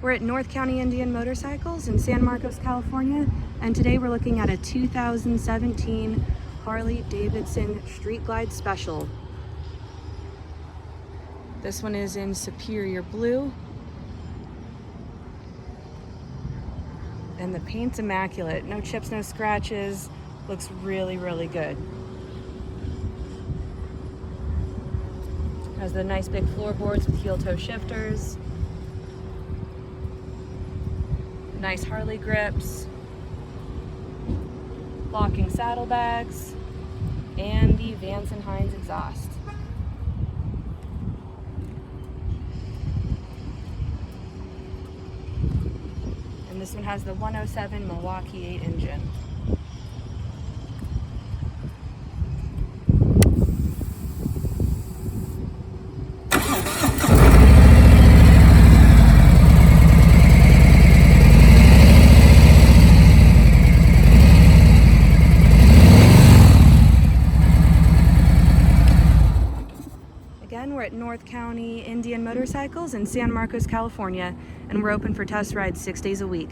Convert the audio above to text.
We're at North County Indian Motorcycles in San Marcos, California, and today we're looking at a 2017 Harley-Davidson Street Glide Special. This one is in Superior Blue, and the paint's immaculate. No chips, no scratches. Looks really, really good. Has the nice big floorboards with heel-toe shifters. Nice Harley grips, locking saddlebags, and the Vance & Hines exhaust. And this one has the 107 Milwaukee 8 engine. Again, we're at North County Indian Motorcycles in San Marcos, California, and we're open for test rides 6 days a week.